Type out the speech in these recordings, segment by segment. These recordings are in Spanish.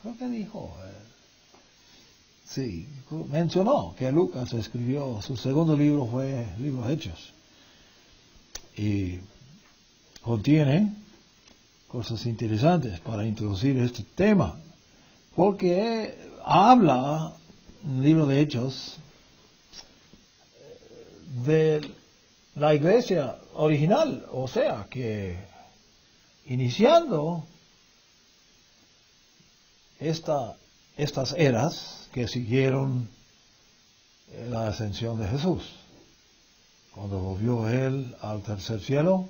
creo que dijo, sí, mencionó que Lucas escribió, su segundo libro fue el libro de Hechos. Y contiene cosas interesantes para introducir este tema, porque habla en el libro de Hechos de la iglesia original, o sea, que iniciando estas eras que siguieron la ascensión de Jesús, cuando volvió Él al tercer cielo,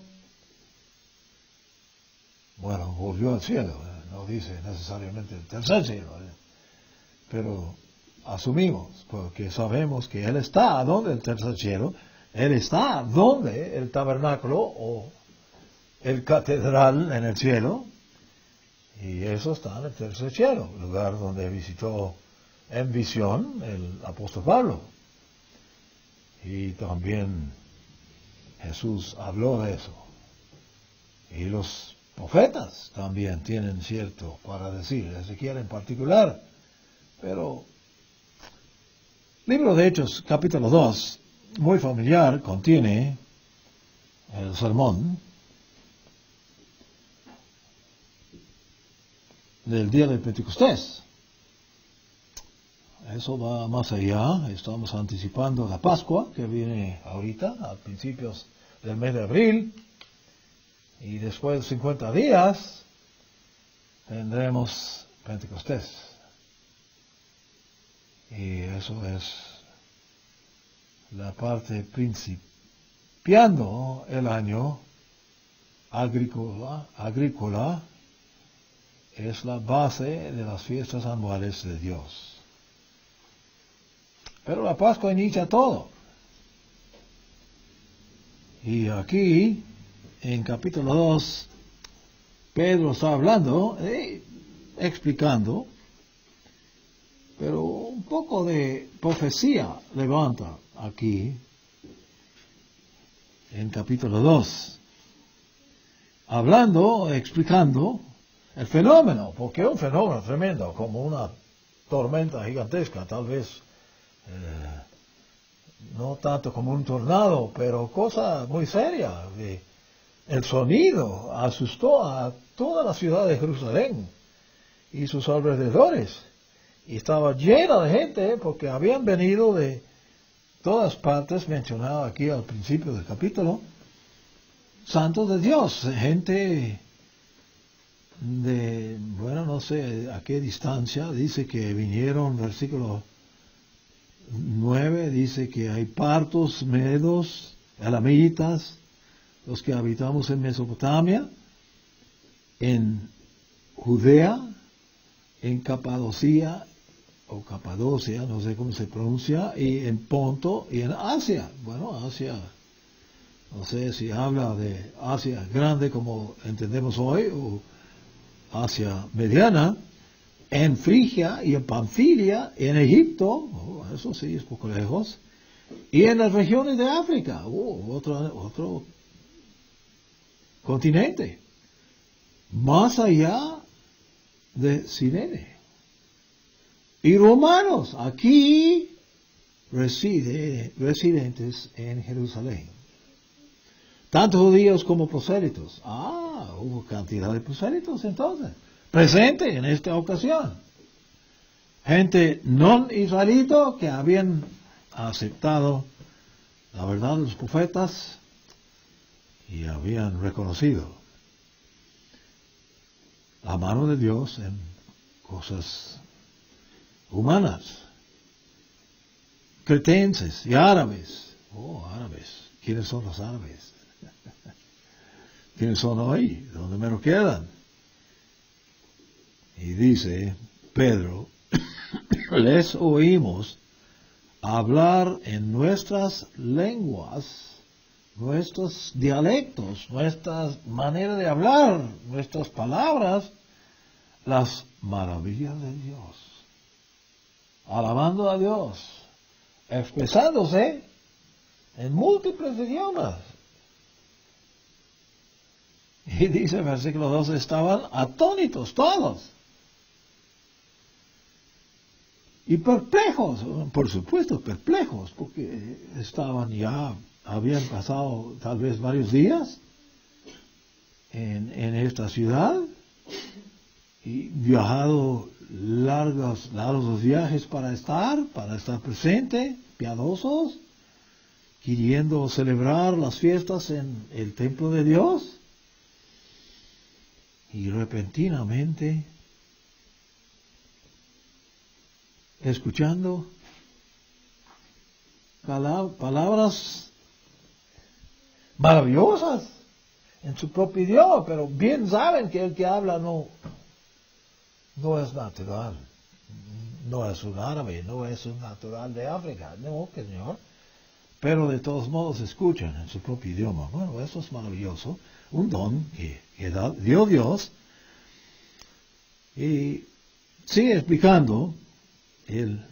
bueno, volvió al cielo, no dice necesariamente el tercer cielo, pero asumimos, porque sabemos que Él está donde el tercer cielo, Él está donde el tabernáculo o el catedral en el cielo, y eso está en el tercer cielo, lugar donde visitó en visión el apóstol Pablo. Y también Jesús habló de eso. Y los profetas también tienen cierto para decir, Ezequiel en particular. Pero, libro de Hechos, capítulo 2, muy familiar, contiene el sermón del día de Pentecostés. Eso va más allá, estamos anticipando la Pascua, que viene ahorita, a principios del mes de abril, y después de 50 días, tendremos Pentecostés. Y eso es la parte principiando el año agrícola, es la base de las fiestas anuales de Dios. Pero la Pascua inicia todo. Y aquí, en capítulo 2, Pedro está hablando, explicando, pero un poco de profecía levanta aquí, en capítulo 2. Hablando, explicando el fenómeno, porque es un fenómeno tremendo, como una tormenta gigantesca, tal vez. No tanto como un tornado, pero cosa muy seria. El sonido asustó a toda la ciudad de Jerusalén y sus alrededores. Y estaba llena de gente porque habían venido de todas partes, mencionado aquí al principio del capítulo, santos de Dios, gente de, bueno, no sé a qué distancia, dice que vinieron, versículo 9 dice que hay partos, medos, elamitas, los que habitamos en Mesopotamia, en Judea, en Capadocia, o Capadocia, no sé cómo se pronuncia, y en Ponto y en Asia. Bueno, Asia, no sé si habla de Asia grande como entendemos hoy, o Asia mediana, en Frigia y en Panfilia, en Egipto, eso sí es poco lejos, y en las regiones de África, otro continente, más allá de Cirene. Y romanos, aquí residentes en Jerusalén. Tanto judíos como prosélitos. Hubo cantidad de prosélitos entonces. Presente en esta ocasión. Gente no israelita que habían aceptado la verdad de los profetas y habían reconocido la mano de Dios en cosas humanas. Cretenses y árabes. Árabes. ¿Quiénes son los árabes? ¿Quiénes son hoy? ¿Dónde menos quedan? Y dice Pedro, les oímos hablar en nuestras lenguas, nuestros dialectos, nuestra manera de hablar, nuestras palabras, las maravillas de Dios. Alabando a Dios, expresándose en múltiples idiomas. Y dice el versículo 2, estaban atónitos todos. Y perplejos, por supuesto, perplejos, porque habían pasado tal vez varios días en esta ciudad y viajado largos viajes para estar presente, piadosos, queriendo celebrar las fiestas en el templo de Dios. Y repentinamente, escuchando palabras maravillosas en su propio idioma, pero bien saben que el que habla no es natural, no es un árabe, no es un natural de África, no, señor, pero de todos modos escuchan en su propio idioma. Bueno, eso es maravilloso, un don que dio Dios. Y sigue explicando el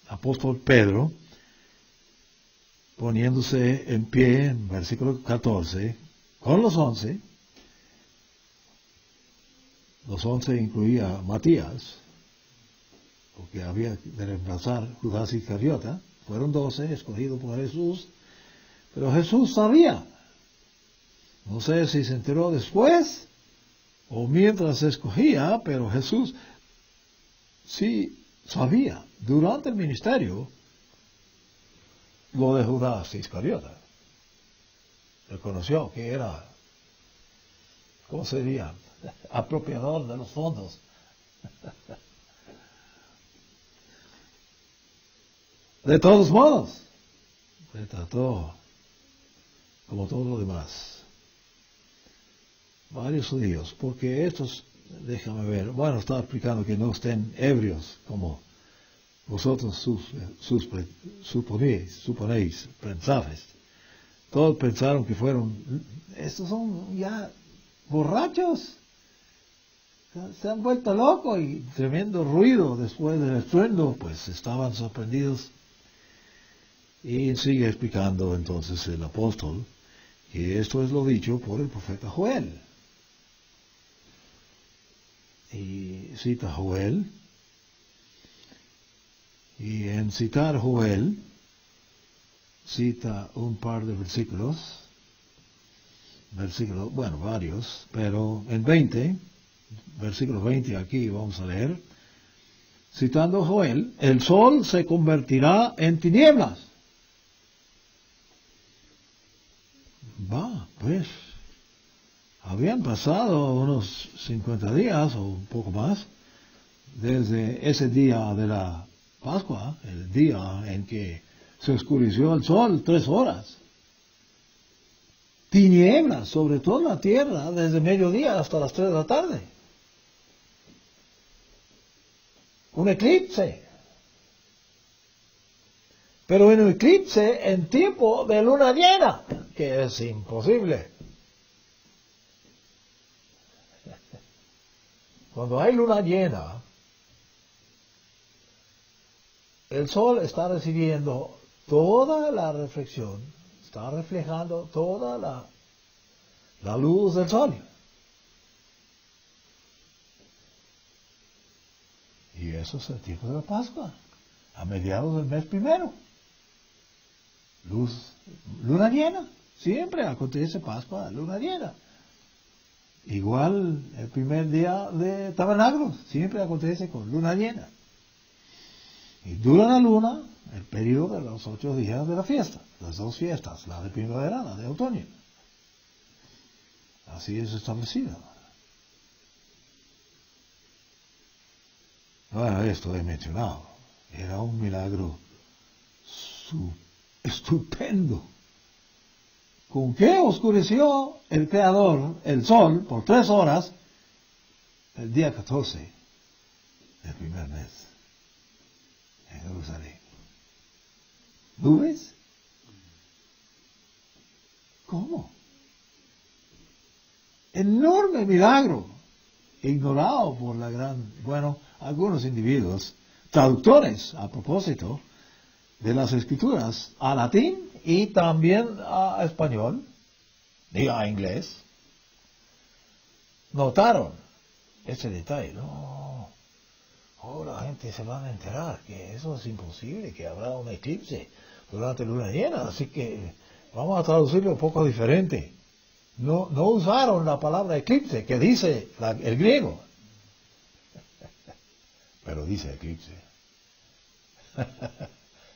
apóstol Pedro, poniéndose en pie en versículo 14, con los 11. Los 11 incluía a Matías, porque había de reemplazar Judas Iscariota. Fueron 12 escogidos por Jesús, pero Jesús sabía. No sé si se enteró después o mientras se escogía, pero Jesús sí sabía durante el ministerio lo de Judas Iscariota. Reconoció que era, ¿cómo se diría?, apropiador de los fondos. De todos modos, se trató como todo lo demás. Varios judíos, porque estos, déjame ver, bueno, estaba explicando que no estén ebrios como vosotros suponéis, pensáis. Todos pensaron que estos son ya borrachos, se han vuelto locos, y tremendo ruido después del estruendo, pues estaban sorprendidos. Y sigue explicando entonces el apóstol que esto es lo dicho por el profeta Joel. Y cita Joel, y en citar Joel, cita un par de versículos, bueno, varios, pero en versículo 20 aquí vamos a leer, citando Joel, el sol se convertirá en tinieblas. Pues, habían pasado unos 50 días o un poco más desde ese día de la Pascua, el día en que se oscureció el sol 3 horas. Tinieblas sobre toda la tierra desde mediodía hasta las 3 de la tarde. Un eclipse. Pero en un eclipse en tiempo de luna llena, que es imposible. Cuando hay luna llena, el sol está recibiendo toda la reflexión, está reflejando toda la luz del sol. Y eso es el tiempo de la Pascua, a mediados del mes primero. Luna llena, siempre acontece Pascua, luna llena. Igual el primer día de Tabernáculos, siempre acontece con luna llena. Y dura la luna el periodo de los 8 días de la fiesta, las 2 fiestas, la de primavera, la de otoño. Así es establecido. Bueno, esto he mencionado, era un milagro estupendo. ¿Con qué oscureció el Creador el sol por 3 horas el día 14 del primer mes en Jerusalén? ¿Nubes? ¿Cómo? Enorme milagro, ignorado por algunos individuos, traductores a propósito de las Escrituras a latín y también a español y a inglés. Notaron ese detalle. No, la gente se va a enterar que eso es imposible, que habrá un eclipse durante luna llena, así que vamos a traducirlo un poco diferente. No usaron la palabra eclipse, que dice el griego, pero dice eclipse.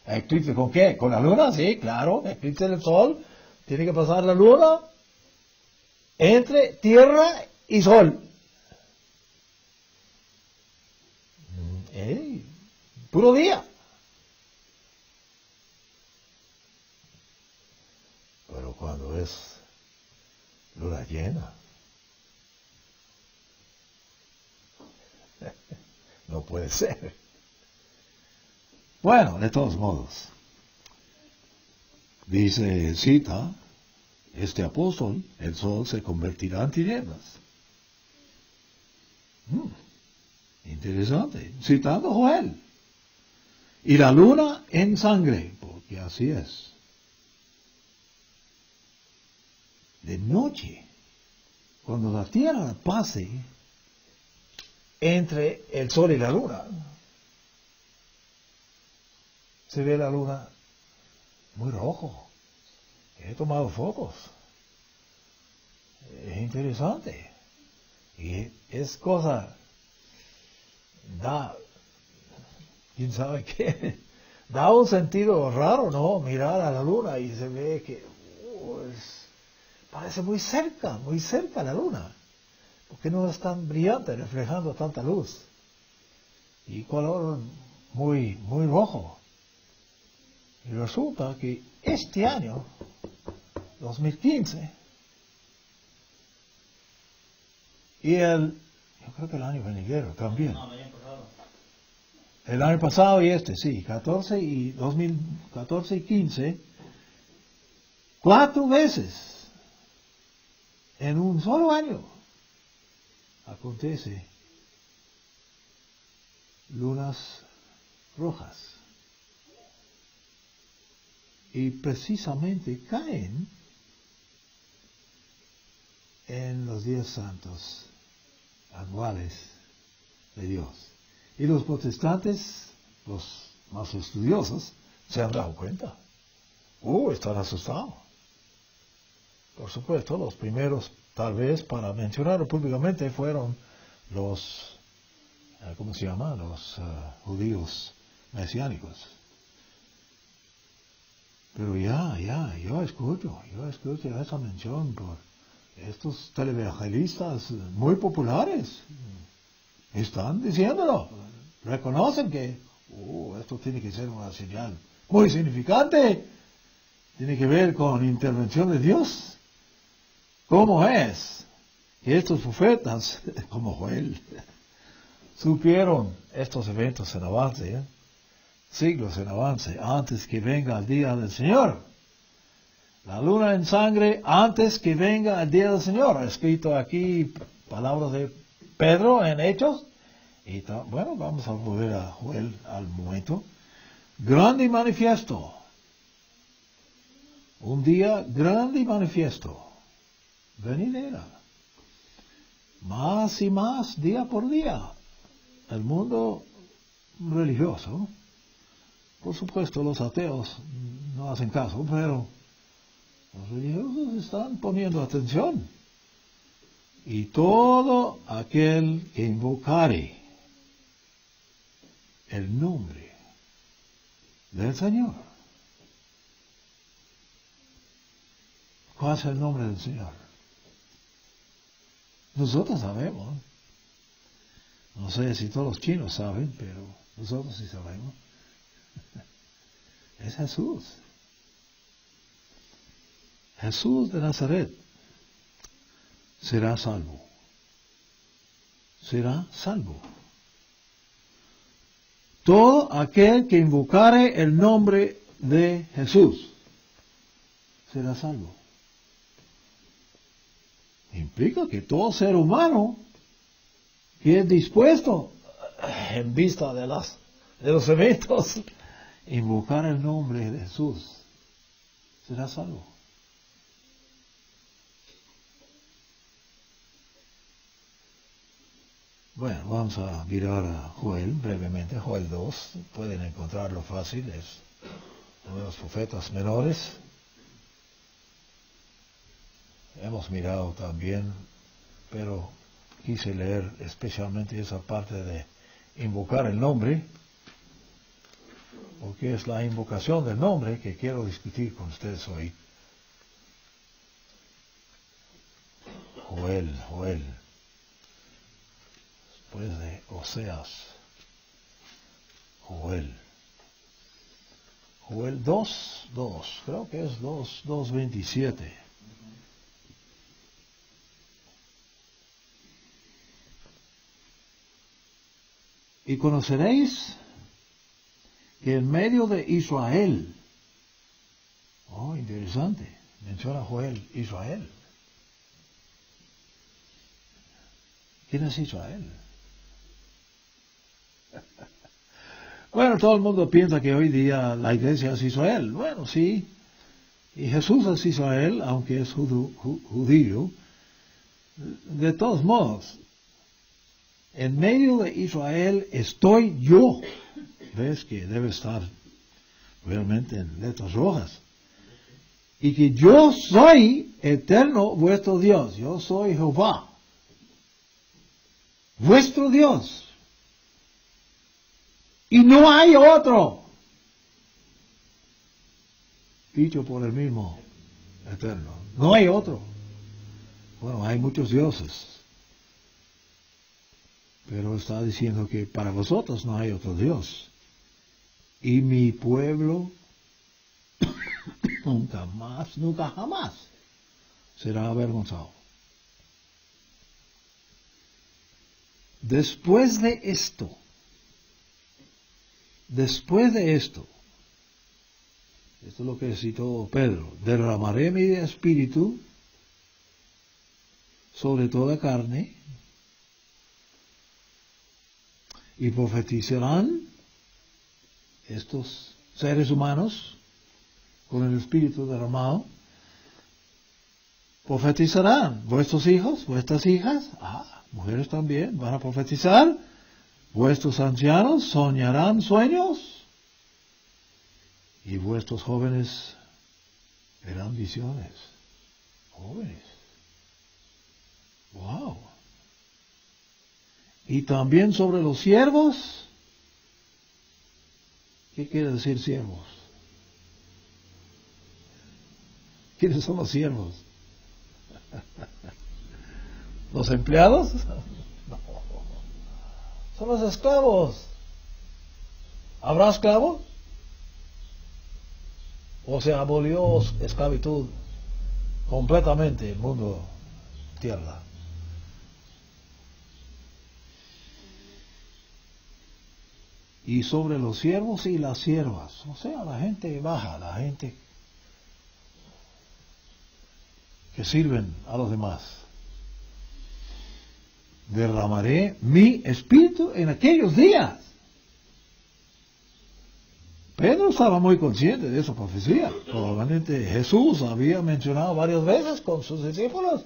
¿Eclipse con qué? ¿Con la luna? Sí, claro, eclipse del sol. Tiene que pasar la luna entre tierra y sol. Puro día. Pero cuando es luna llena, no puede ser. Bueno, de todos modos, cita este apóstol, el sol se convertirá en tinieblas. Interesante, citando Joel. Y la luna en sangre, porque así es. De noche, cuando la tierra pase entre el sol y la luna, se ve la luna muy rojo. He tomado fotos. Es interesante. Y es cosa, quién sabe qué, da un sentido raro, ¿no? Mirar a la luna y se ve que parece muy cerca la luna. Porque no es tan brillante, reflejando tanta luz. Y color muy rojo. Y resulta que este año, 2015, y yo creo que el año venidero también. No, el año pasado. El año pasado y sí, 2014 y 15, 4 veces en un solo año acontece lunas rojas. Y precisamente caen en los días santos anuales de Dios. Y los protestantes, los más estudiosos, se han dado cuenta. Están asustados. Por supuesto, los primeros, tal vez, para mencionarlo públicamente, fueron los, ¿cómo se llama? Los judíos mesiánicos. Pero yo escucho esa mención por estos televangelistas muy populares. Están diciéndolo. Reconocen que esto tiene que ser una señal muy significante. Tiene que ver con intervención de Dios. ¿Cómo es que estos profetas, como Joel, supieron estos eventos en avance, siglos en avance, antes que venga el día del Señor? La luna en sangre antes que venga el día del Señor. Escrito aquí palabras de Pedro en Hechos. Y vamos a volver a Joel al momento. Grande y manifiesto. Un día grande y manifiesto. Venidera. Más y más, día por día. El mundo religioso, por supuesto los ateos no hacen caso, pero los religiosos están poniendo atención. Y todo aquel que invocare el nombre del Señor. ¿Cuál es el nombre del Señor? Nosotros sabemos. No sé si todos los chinos saben, pero nosotros sí sabemos. Es Jesús. Jesús de Nazaret será salvo. Será salvo. Todo aquel que invocare el nombre de Jesús será salvo. Implica que todo ser humano que es dispuesto, en vista de los eventos, invocar el nombre de Jesús será salvo. Bueno, vamos a mirar a Joel brevemente. Joel 2, pueden encontrarlo fácil, es uno de los profetas menores. Hemos mirado también, pero quise leer especialmente esa parte de invocar el nombre, porque es la invocación del nombre que quiero discutir con ustedes hoy. Joel, después de Oseas, Joel 2, creo que es 2:27. Y conoceréis que en medio de Israel, interesante, menciona Joel, Israel. ¿Quién es Israel? Bueno, todo el mundo piensa que hoy día la iglesia es Israel. Bueno, sí, y Jesús es Israel, aunque es judío. De todos modos, en medio de Israel estoy yo. ¿Ves que debe estar realmente en letras rojas? Y que yo soy eterno vuestro Dios. Yo soy Jehová, vuestro Dios. Y no hay otro. Dicho por el mismo eterno. No hay otro. Bueno, hay muchos dioses. Pero está diciendo que para vosotros no hay otro Dios. Y mi pueblo nunca jamás será avergonzado. Después de esto, esto es lo que citó Pedro, derramaré mi espíritu sobre toda carne, y profetizarán estos seres humanos con el espíritu derramado. Profetizarán vuestros hijos, vuestras hijas, mujeres también van a profetizar. Vuestros ancianos soñarán sueños y vuestros jóvenes verán visiones. Jóvenes. Wow. Y también sobre los siervos. ¿Qué quiere decir siervos? ¿Quiénes son los siervos? ¿Los empleados? No. Son los esclavos. ¿Habrá esclavos? ¿O se abolió esclavitud completamente en el mundo tierra? Y sobre los siervos y las siervas, o sea, la gente baja, la gente que sirven a los demás. Derramaré mi espíritu en aquellos días. Pedro estaba muy consciente de esa profecía. Probablemente Jesús había mencionado varias veces con sus discípulos.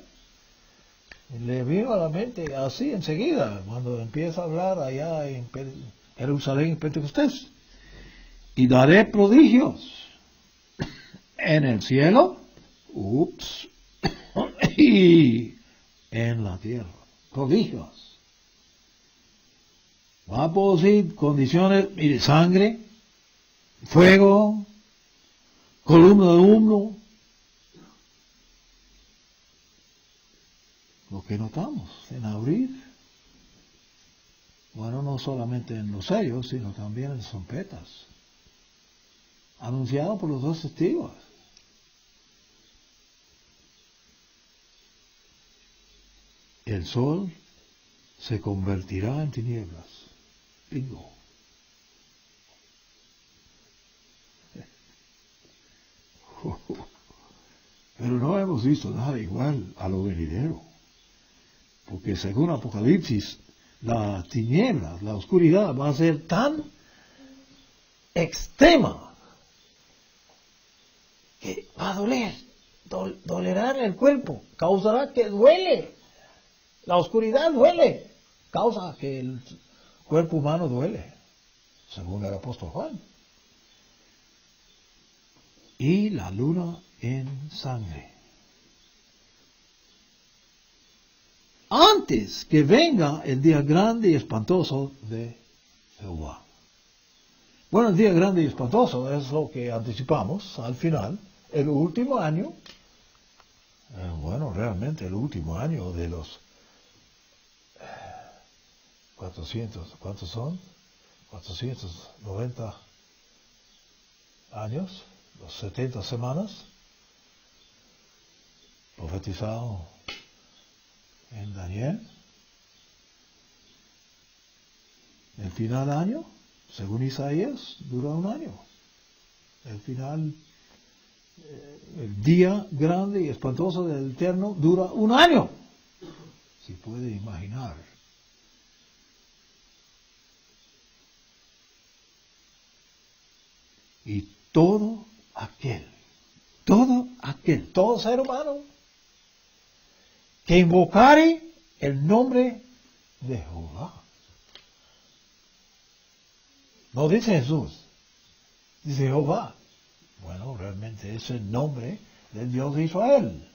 Le vino a la mente así enseguida, cuando empieza a hablar allá en Jerusalén en Pentecostés. Y daré prodigios en el cielo, y en la tierra. Prodigios. Va a producir condiciones de sangre, fuego, columna de humo. Lo que notamos en abrir. Bueno, no solamente en los sellos, sino también en las trompetas. Anunciado por los dos testigos. El sol se convertirá en tinieblas. Bingo. Pero no hemos visto nada igual a lo venidero. Porque según Apocalipsis, la tiniebla, la oscuridad va a ser tan extrema que va a doler, dolerá en el cuerpo, causará que duele. La oscuridad duele. causa que el cuerpo humano duele, según el apóstol Juan. Y la luna en sangre. Antes que venga el día grande y espantoso de Jehová. Bueno, el día grande y espantoso es lo que anticipamos al final, el último año. Bueno, realmente el último año de los 400, ¿cuántos son? 490 años, los 70 semanas, profetizado en Daniel. El final año, según Isaías, dura un año. El final, el día grande y espantoso del Eterno dura un año. Si puede imaginar. Y todo ser humano que invocare el nombre de Jehová. No dice Jesús, dice Jehová. Bueno, realmente es el nombre del Dios de Israel.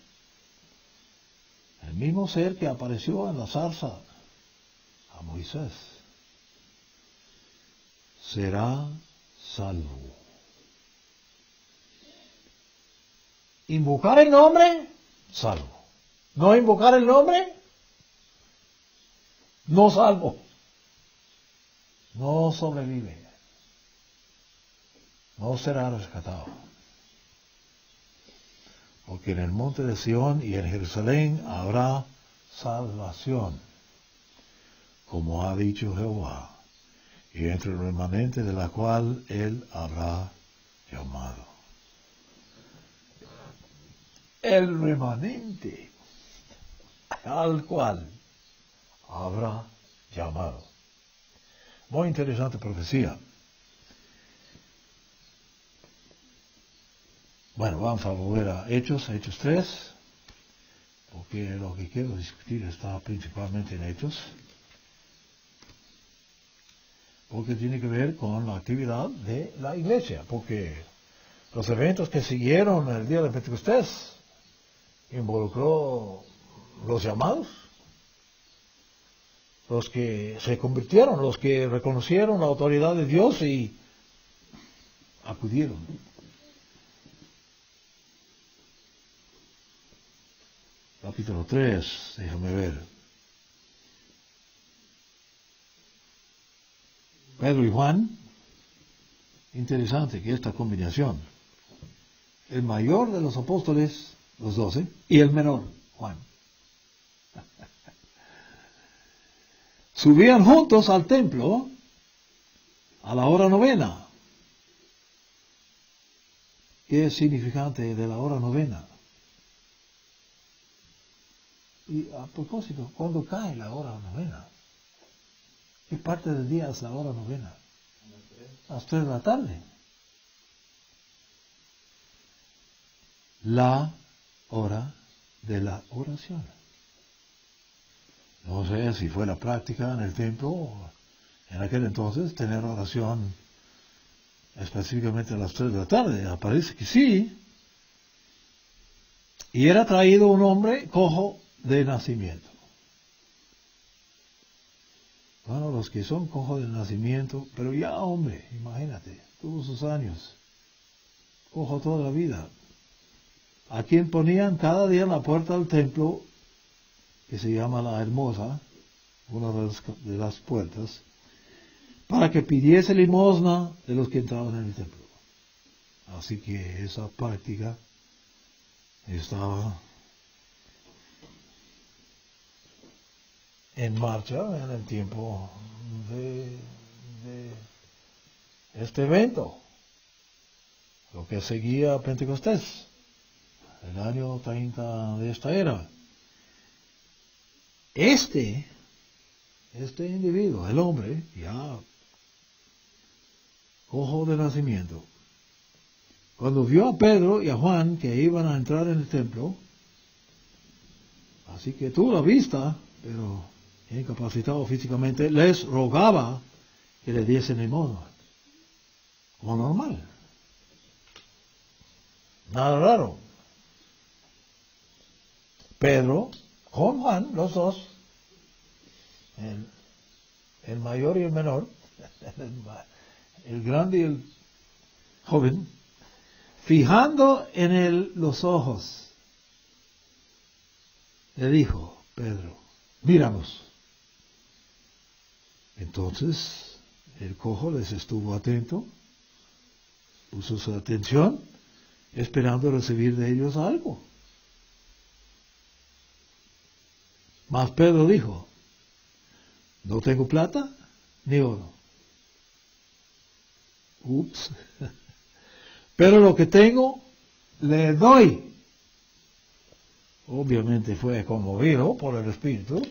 El mismo ser que apareció en la zarza a Moisés. Será salvo. Invocar el nombre, salvo. No invocar el nombre, no salvo. No sobrevive. No será rescatado. Porque en el monte de Sión y en Jerusalén habrá salvación, como ha dicho Jehová, y entre el remanente de la cual él habrá llamado. El remanente al cual habrá llamado. Muy interesante profecía. Bueno, vamos a volver a Hechos 3, porque lo que quiero discutir está principalmente en Hechos, porque tiene que ver con la actividad de la iglesia, porque los eventos que siguieron el día de Pentecostés involucró los llamados, los que se convirtieron, los que reconocieron la autoridad de Dios y acudieron. Capítulo 3, déjame ver. Pedro y Juan, interesante que esta combinación. El mayor de los apóstoles, los 12, y el menor, Juan. Subían juntos al templo a la hora novena. ¿Qué es significante de la hora novena? Y a propósito, ¿cuándo cae la hora novena? ¿Qué parte del día es la hora novena? A las 3 de la tarde. La hora de la oración. No sé si fue la práctica en el templo, en aquel entonces, tener oración específicamente a las 3 de la tarde. Parece que sí. Y era traído un hombre cojo de nacimiento. Bueno, los que son cojos de nacimiento, pero ya hombre, imagínate, todos sus años, cojo toda la vida, a quien ponían cada día en la puerta del templo, que se llama la Hermosa, una de las puertas, para que pidiese limosna de los que entraban en el templo. Así que esa práctica estaba en marcha en el tiempo de este evento, lo que seguía a Pentecostés, el año 30 de esta era. Este individuo, el hombre, ya cojo de nacimiento, cuando vio a Pedro y a Juan que iban a entrar en el templo, así que tuvo la vista, pero incapacitado físicamente, les rogaba que le diesen limosna, como normal. Nada raro. Pedro con Juan, los dos, el mayor y el menor, el grande y el joven, fijando en él los ojos, le dijo, Pedro, míranos. Entonces el cojo les estuvo atento, puso su atención, esperando recibir de ellos algo. Mas Pedro dijo, no tengo plata ni oro. Ups. Pero lo que tengo, le doy. Obviamente fue conmovido por el Espíritu.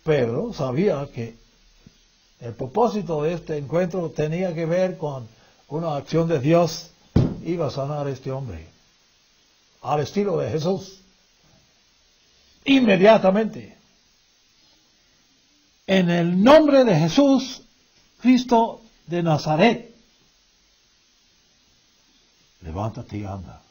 Pedro sabía que el propósito de este encuentro tenía que ver con una acción de Dios. Iba a sanar a este hombre al estilo de Jesús. Inmediatamente. En el nombre de Jesús, Cristo de Nazaret, levántate y anda.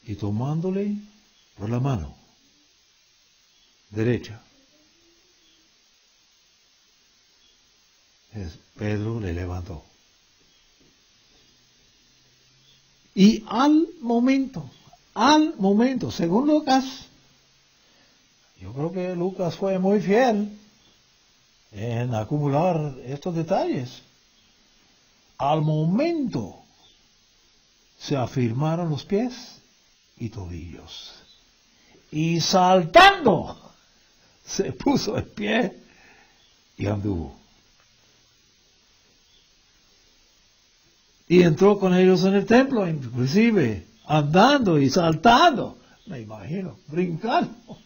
Y tomándole por la mano derecha, Pedro le levantó. Y al momento, según Lucas, yo creo que Lucas fue muy fiel en acumular estos detalles. Al momento se afirmaron los pies y tobillos. Y saltando, se puso en pie y anduvo. Y entró con ellos en el templo, inclusive andando y saltando, me imagino, brincando,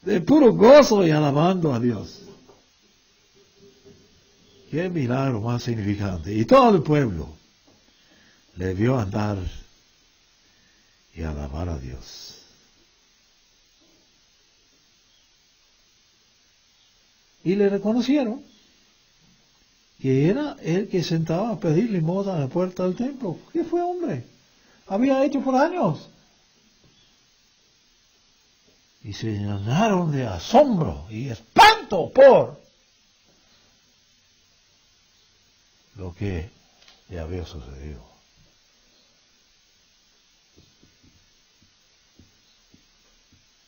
de puro gozo y alabando a Dios. Qué milagro más significante. Y todo el pueblo le vio andar y alabar a Dios. Y le reconocieron que era el que sentaba a pedir limosna a la puerta del templo. ¿Qué fue, hombre? Había hecho por años. Y se llenaron de asombro y espanto por lo que le había sucedido.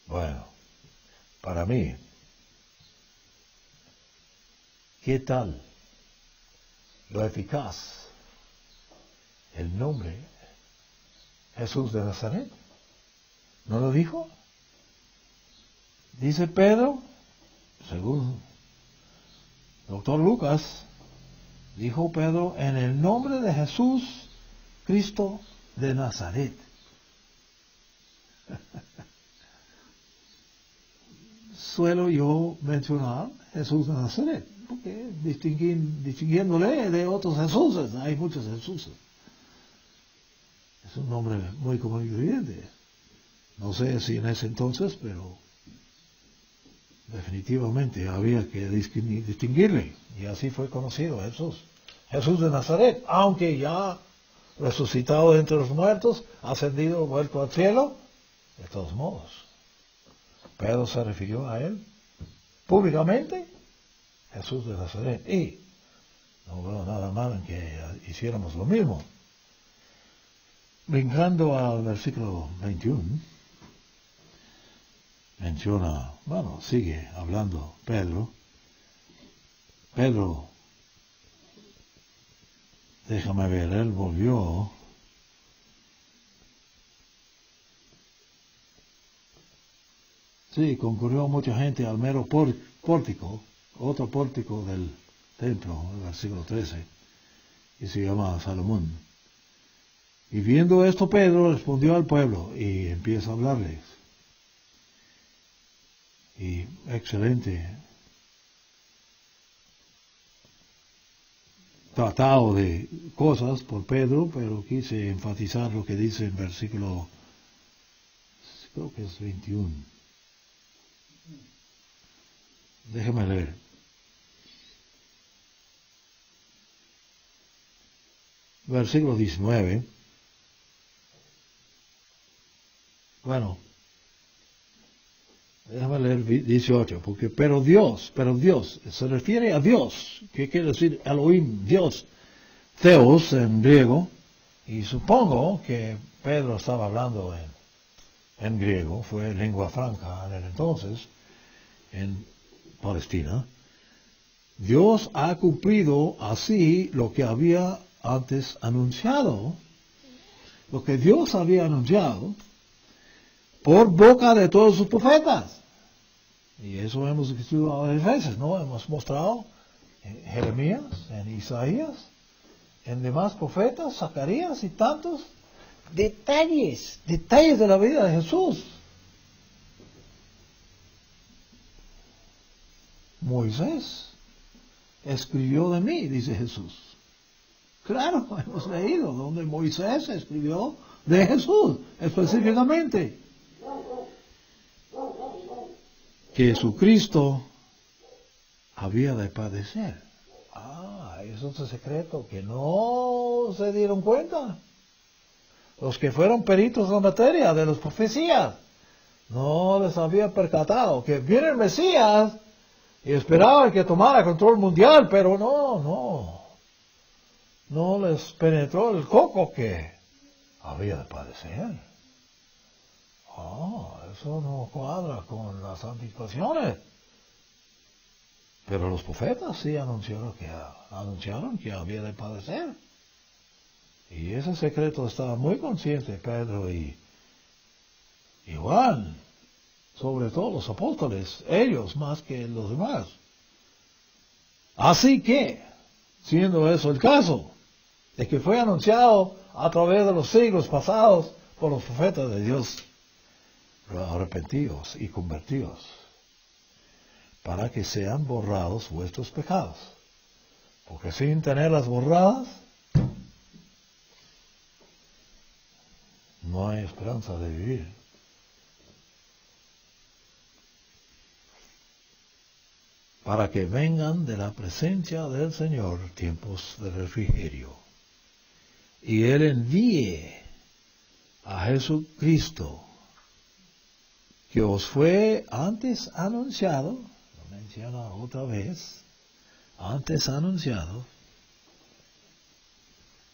Bueno, para mí, ¿qué tal lo eficaz el nombre Jesús de Nazaret? ¿No lo dijo? Dice Pedro, según doctor Lucas, dijo Pedro, en el nombre de Jesús, Cristo de Nazaret. Suelo yo mencionar Jesús de Nazaret, porque distinguiéndole de otros Jesuses, hay muchos Jesuses. Es un nombre muy común y corriente. No sé si en ese entonces, pero definitivamente había que distinguirle, y así fue conocido Jesús. Jesús de Nazaret, aunque ya resucitado de entre los muertos, ascendido, vuelto al cielo, de todos modos. Pedro se refirió a él públicamente, Jesús de Nazaret, y no veo nada mal en que hiciéramos lo mismo. Brincando al versículo 21, menciona, sigue hablando Pedro, déjame ver, él volvió, sí, concurrió mucha gente al mero pórtico, otro pórtico del templo, el versículo 13, y se llama Salomón. Y viendo esto, Pedro respondió al pueblo y empieza a hablarles. Y excelente tratado de cosas por Pedro, pero quise enfatizar lo que dice en versículo, creo que es 21. Déjeme leer. Versículo 19. Bueno, déjame leer 18, porque pero Dios, se refiere a Dios, que quiere decir Elohim, Dios, Theos en griego, y supongo que Pedro estaba hablando en griego, fue lengua franca en el entonces, en Palestina. Dios ha cumplido así lo que había antes anunciado, lo que Dios había anunciado por boca de todos sus profetas. Y eso hemos estudiado varias veces, ¿no? Hemos mostrado en Jeremías, en Isaías, en demás profetas, Zacarías y tantos detalles de la vida de Jesús. Moisés escribió de mí, dice Jesús. Claro, hemos leído donde Moisés escribió de Jesús, específicamente. Que Jesucristo había de padecer. Eso es un secreto que no se dieron cuenta. Los que fueron peritos en la materia de las profecías, no les había percatado que viene el Mesías y esperaban que tomara control mundial, pero no les penetró el coco que había de padecer. Eso no cuadra con las anticipaciones. Pero los profetas sí anunciaron que había de padecer. Y ese secreto estaba muy consciente Pedro y Juan, sobre todo los apóstoles, ellos más que los demás. Así que, siendo eso el caso, de que fue anunciado a través de los siglos pasados por los profetas de Dios, arrepentidos y convertidos, para que sean borrados vuestros pecados. Porque sin tenerlas borradas, no hay esperanza de vivir. Para que vengan de la presencia del Señor tiempos de refrigerio, y Él envíe a Jesucristo, que os fue antes anunciado, lo menciona otra vez, antes anunciado,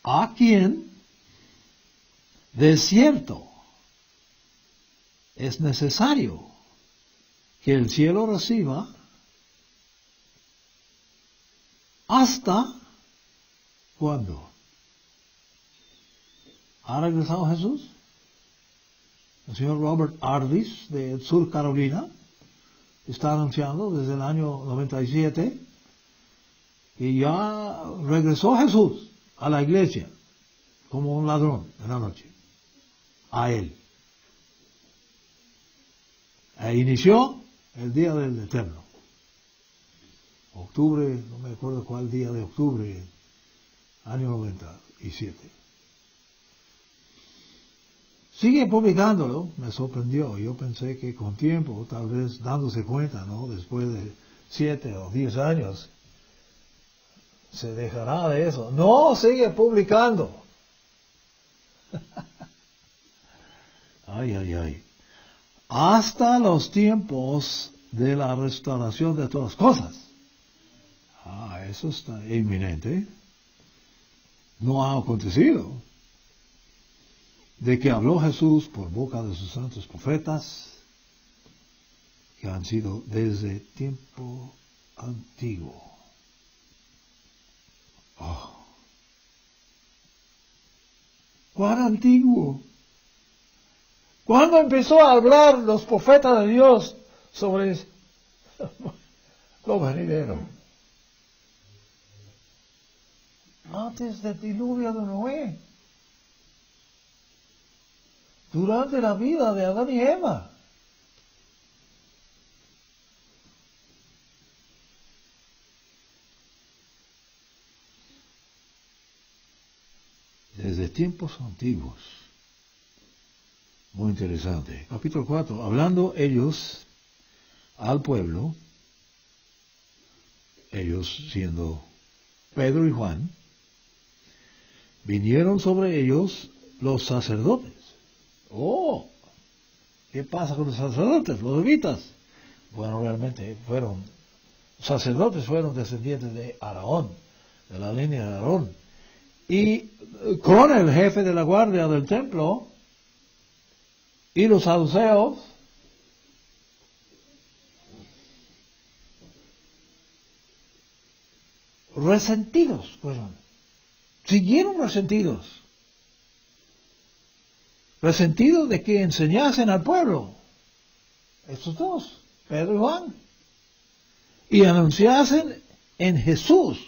a quien de cierto es necesario que el cielo reciba hasta ¿cuándo? ¿Ha regresado Jesús? El señor Robert Ardis de Sur Carolina está anunciando desde el año 97 que ya regresó Jesús a la iglesia como un ladrón en la noche, a él. E inició el día del Eterno. Octubre, no me acuerdo cuál día de octubre, año 97. Sigue publicándolo, me sorprendió. Yo pensé que con tiempo, tal vez dándose cuenta, ¿no? Después de 7 o 10 años, se dejará de eso. No, sigue publicando. Ay. Hasta los tiempos de la restauración de todas las cosas. Eso está inminente. No ha acontecido. De que habló Jesús por boca de sus santos profetas, que han sido desde tiempo antiguo. ¿Cuán antiguo? ¿Cuándo empezó a hablar los profetas de Dios sobre lo venidero? Antes del diluvio de Noé. Durante la vida de Adán y Eva. desde tiempos antiguos. Muy interesante. Capítulo 4. Hablando ellos al pueblo, ellos siendo Pedro y Juan, vinieron sobre ellos los sacerdotes. Oh, ¿qué pasa con los sacerdotes, los levitas? Bueno, realmente sacerdotes fueron descendientes de Aarón, de la línea de Aarón. Y con el jefe de la guardia del templo y los saduceos, resentidos fueron. Siguieron resentidos. Resentidos de que enseñasen al pueblo. Estos dos, Pedro y Juan. Y anunciasen en Jesús.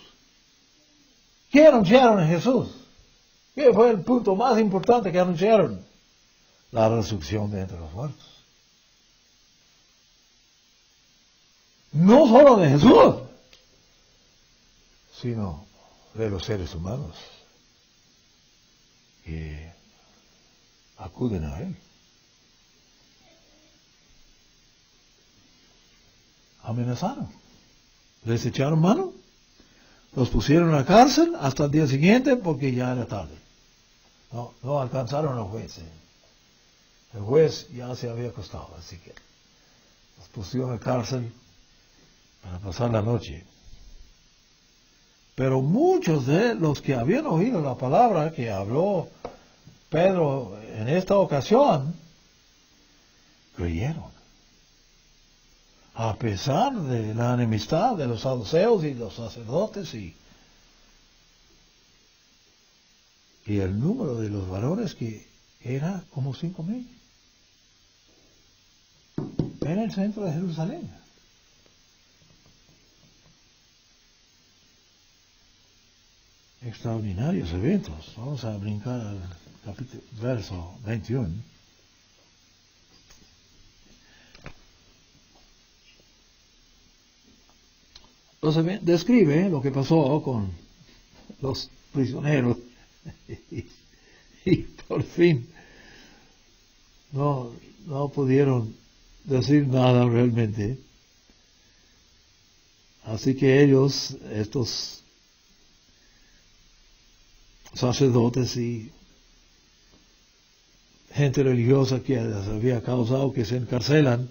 ¿Qué anunciaron en Jesús? ¿Qué fue el punto más importante que anunciaron? La resurrección de entre los muertos. No solo de Jesús, sino de los seres humanos que acuden a Él. Amenazaron. Les echaron mano. Los pusieron en la cárcel hasta el día siguiente porque ya era tarde. No alcanzaron al juez. El juez ya se había acostado, así que los pusieron en la cárcel para pasar la noche. Pero muchos de los que habían oído la palabra que habló Pedro en esta ocasión, creyeron. A pesar de la enemistad de los saduceos y los sacerdotes y el número de los varones que era como 5,000 en el centro de Jerusalén. Extraordinarios eventos. Vamos a brincar al verso 21. Entonces describe lo que pasó con los prisioneros y por fin no pudieron decir nada realmente. Así que ellos, estos sacerdotes y gente religiosa que les había causado que se encarcelan,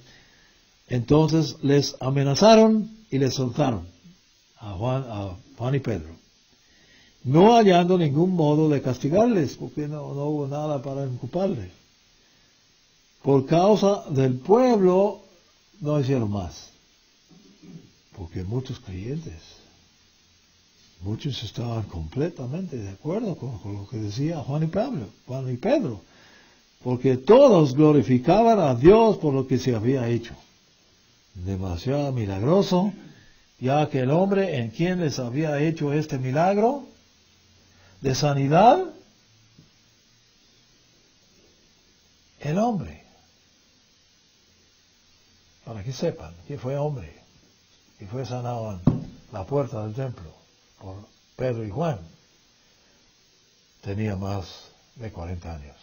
entonces les amenazaron y les soltaron a Juan y Pedro, no hallando ningún modo de castigarles, porque no hubo nada para inculparles. Por causa del pueblo no hicieron más, porque muchos creyentes, muchos estaban completamente de acuerdo con lo que decía Juan y Pedro, porque todos glorificaban a Dios por lo que se había hecho. Demasiado milagroso, ya que el hombre en quien les había hecho este milagro de sanidad, el hombre, para que sepan que fue hombre, que fue sanado en la puerta del templo por Pedro y Juan, tenía más de 40 años.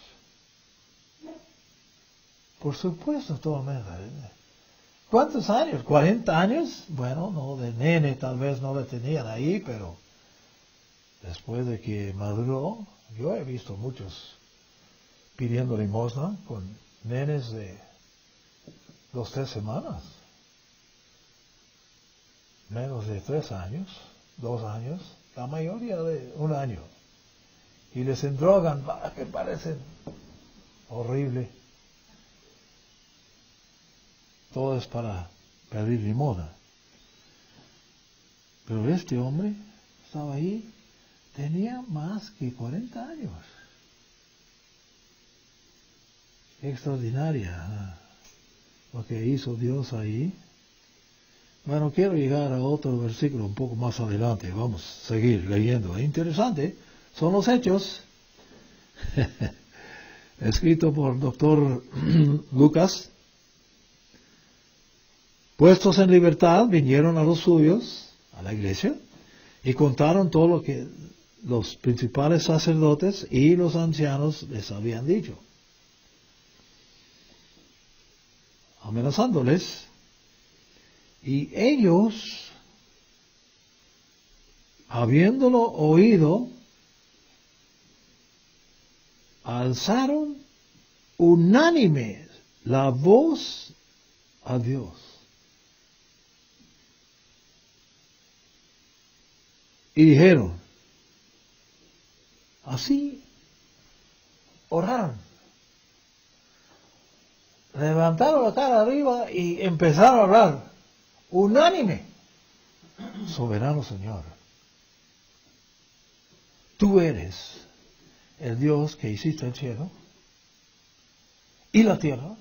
Por supuesto, totalmente. ¿Cuántos años? ¿40 años? Bueno, no, de nene tal vez no le tenían ahí, pero después de que maduró, yo he visto muchos pidiendo limosna con nenes de 2, 3 semanas. Menos de 3 años, 2 años, la mayoría de 1 año. Y les endrogan, que parecen horrible. Todo es para pedir limosna. Pero este hombre estaba ahí, tenía más que 40 años. Extraordinaria lo que hizo Dios ahí. Bueno, quiero llegar a otro versículo un poco más adelante. Vamos a seguir leyendo. Es interesante. Son los hechos. Escrito por el doctor Lucas. Puestos en libertad, vinieron a los suyos, a la iglesia, y contaron todo lo que los principales sacerdotes y los ancianos les habían dicho, amenazándoles, y ellos, habiéndolo oído, alzaron unánime la voz a Dios. Y dijeron, así oraron. Levantaron la cara arriba y empezaron a orar. Unánime. Soberano Señor, tú eres el Dios que hiciste el cielo y la tierra,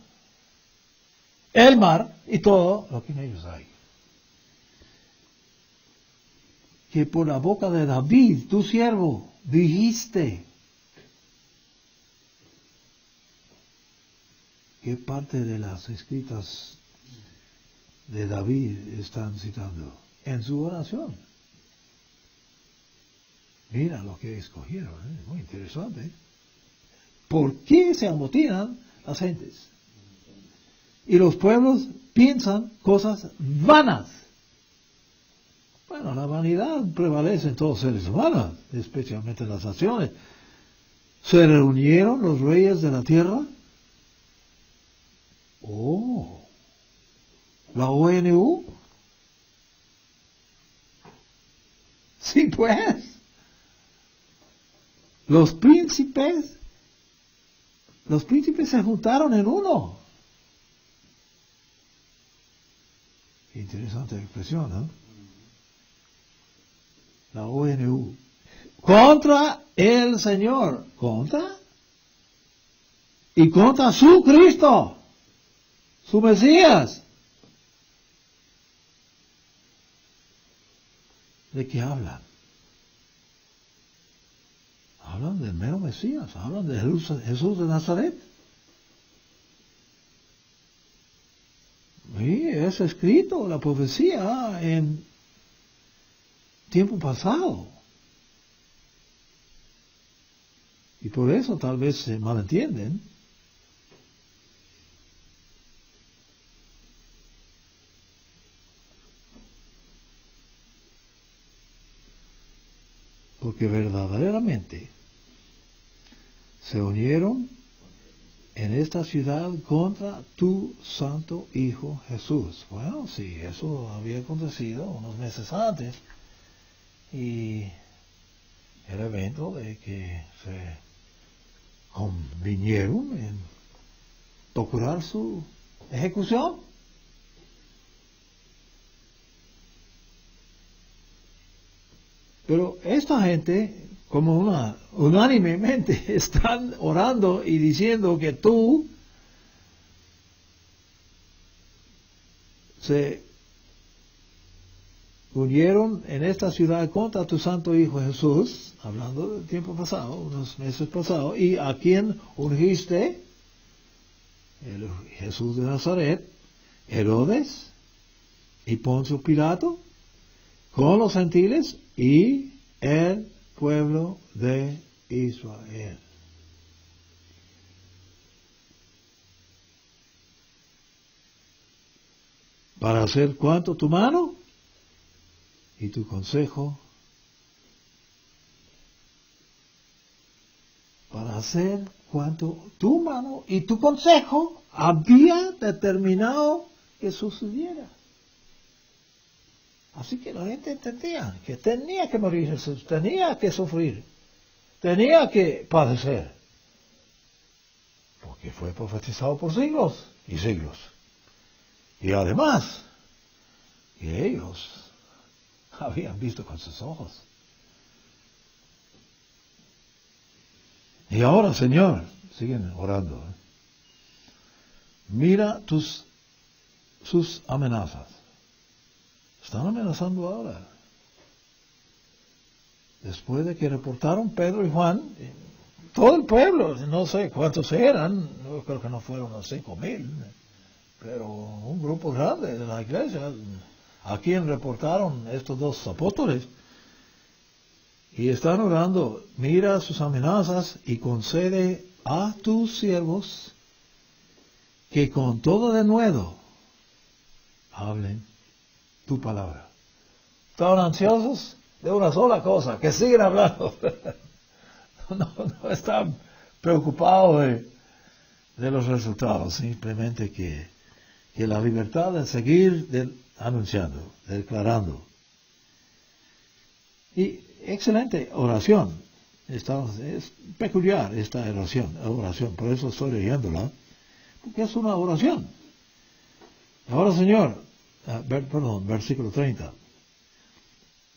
el mar y todo lo que en ellos hay. Que por la boca de David, tu siervo, dijiste. ¿Qué parte de las escritas de David están citando? En su oración. Mira lo que escogieron, muy interesante. ¿Por qué se amotinan las gentes? Y los pueblos piensan cosas vanas. Bueno, la vanidad prevalece en todos los seres humanos, especialmente en las naciones. ¿Se reunieron los reyes de la tierra? Oh, la ONU. Sí, pues. Los príncipes se juntaron en uno. Interesante expresión, ¿no? La ONU. Contra el Señor. ¿Contra? Y contra su Cristo. Su Mesías. ¿De qué hablan? Hablan del mero Mesías, hablan de Jesús de Nazaret. Y es escrito la profecía en tiempo pasado. Y por eso tal vez se malentienden. Porque verdaderamente se unieron en esta ciudad contra tu santo Hijo Jesús. Bueno, sí, eso había acontecido unos meses antes. Y el evento de que se convinieron en procurar su ejecución. Pero esta gente, como unánimemente, están orando y diciendo que tú se unieron en esta ciudad contra tu santo Hijo Jesús, hablando del tiempo pasado, unos meses pasados, y a quien ungiste, el Jesús de Nazaret, Herodes y Poncio Pilato, con los gentiles y el pueblo de Israel. Para hacer cuanto tu mano y tu consejo, para hacer cuanto tu mano y tu consejo había determinado que sucediera. Así que la gente entendía que tenía que morir Jesús, tenía que sufrir, tenía que padecer, porque fue profetizado por siglos y siglos. Y además, que ellos habían visto con sus ojos. Y ahora, Señor, siguen orando. Mira sus amenazas. Están amenazando ahora. Después de que reportaron Pedro y Juan, todo el pueblo, no sé cuántos eran, yo creo que no fueron unos 5,000, pero un grupo grande de la iglesia, a quien reportaron estos dos apóstoles. Y están orando, mira sus amenazas y concede a tus siervos que con todo denuedo hablen tu palabra. Estaban ansiosos de una sola cosa, que siguen hablando. No están preocupados de los resultados, simplemente que la libertad de seguir anunciando, declarando. Y excelente oración. Es peculiar esta oración, por eso estoy leyéndola, porque es una oración. Ahora, Señor, versículo 30.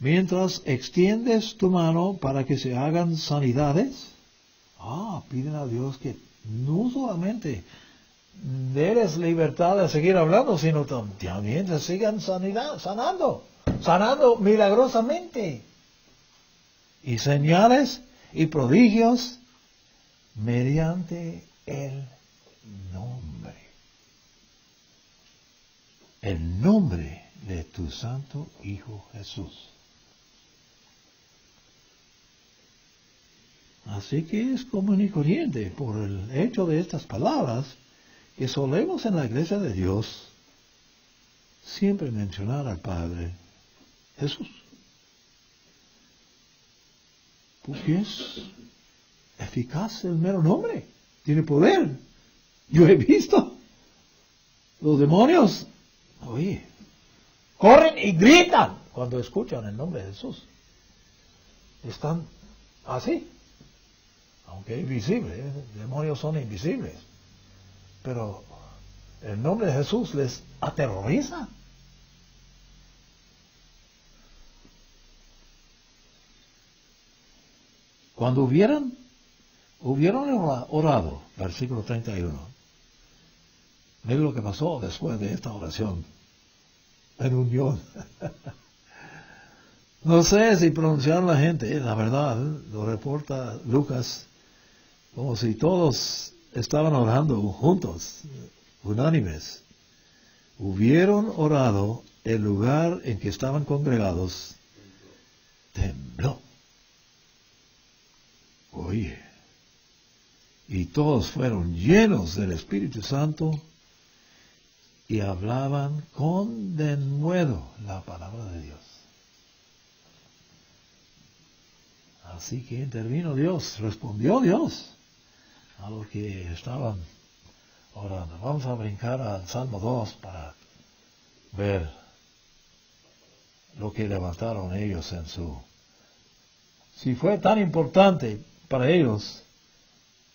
Mientras extiendes tu mano para que se hagan sanidades, piden a Dios que no solamente des libertad de seguir hablando, sino también se sigan sanando milagrosamente. Y señales y prodigios mediante el nombre de tu Santo Hijo Jesús. Así que es común y corriente por el hecho de estas palabras que solemos en la iglesia de Dios siempre mencionar al Padre Jesús. Porque es eficaz el mero nombre, tiene poder. Yo he visto los demonios, corren y gritan cuando escuchan el nombre de Jesús. Están así. Aunque es invisible, demonios son invisibles. Pero el nombre de Jesús les aterroriza. Cuando hubieron orado, versículo 31, miren lo que pasó después de esta oración en unión. No sé si pronunciaron la gente, la verdad, lo reporta Lucas, como si todos estaban orando juntos, unánimes. Hubieron orado, el lugar en que estaban congregados tembló. Y todos fueron llenos del Espíritu Santo y hablaban con denuedo la palabra de Dios. Así que intervino Dios, respondió Dios a los que estaban orando. Vamos a brincar al Salmo 2 para ver lo que levantaron ellos en su... Si fue tan importante para ellos,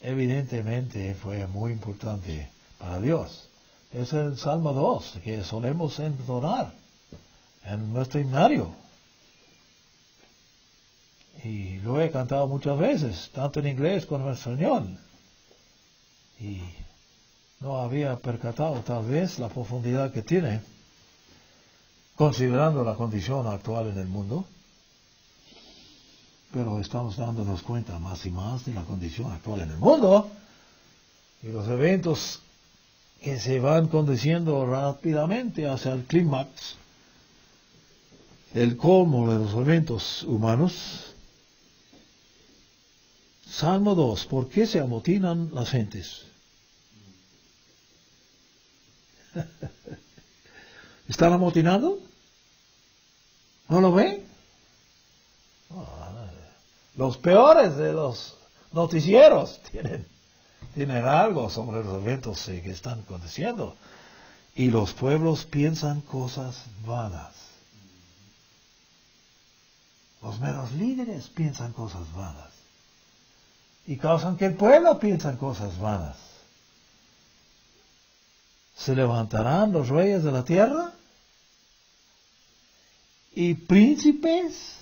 evidentemente fue muy importante para Dios. Es el Salmo 2 que solemos entonar en nuestro himnario. Y lo he cantado muchas veces, tanto en inglés como en español. Y no había percatado tal vez la profundidad que tiene, considerando la condición actual en el mundo. Pero estamos dándonos cuenta más y más de la condición actual en el mundo y los eventos que se van conduciendo rápidamente hacia el clímax, el colmo de los eventos humanos. Salmo 2. ¿Por qué se amotinan las gentes? ¿Están amotinando? ¿No lo ven? Los peores de los noticieros tienen algo sobre los eventos que están aconteciendo. Y los pueblos piensan cosas vanas. Los meros líderes piensan cosas vanas. Y causan que el pueblo piense cosas vanas. Se levantarán los reyes de la tierra y príncipes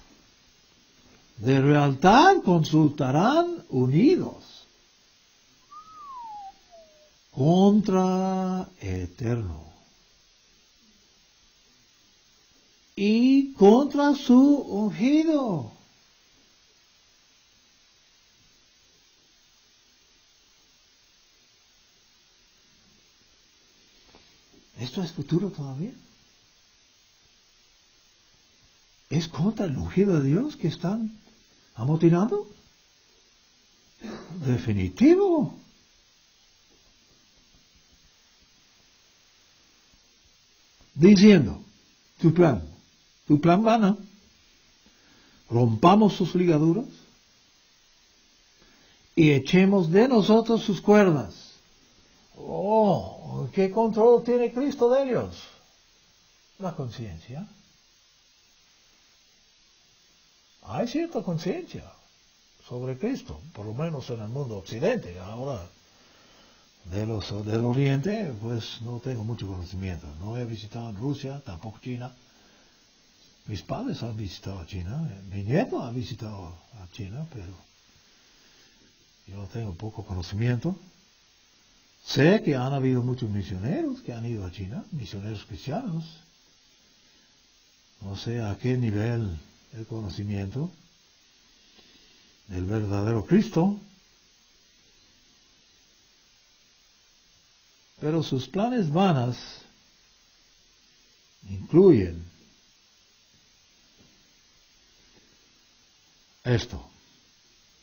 de lealtad consultarán unidos contra el Eterno y contra su ungido. ¿Esto es futuro todavía? ¿Es contra el ungido de Dios que están ¿Amotinando? Definitivo. Diciendo, tu plan gana. Rompamos sus ligaduras y echemos de nosotros sus cuerdas. Oh, ¿qué control tiene Cristo de ellos? La conciencia. Hay cierta conciencia sobre Cristo, por lo menos en el mundo occidente. Ahora, del oriente, pues no tengo mucho conocimiento. No he visitado Rusia, tampoco China. Mis padres han visitado China, mi nieto ha visitado a China, pero yo tengo poco conocimiento. Sé que han habido muchos misioneros que han ido a China, misioneros cristianos. No sé a qué nivel el conocimiento del verdadero Cristo, pero sus planes vanas incluyen esto.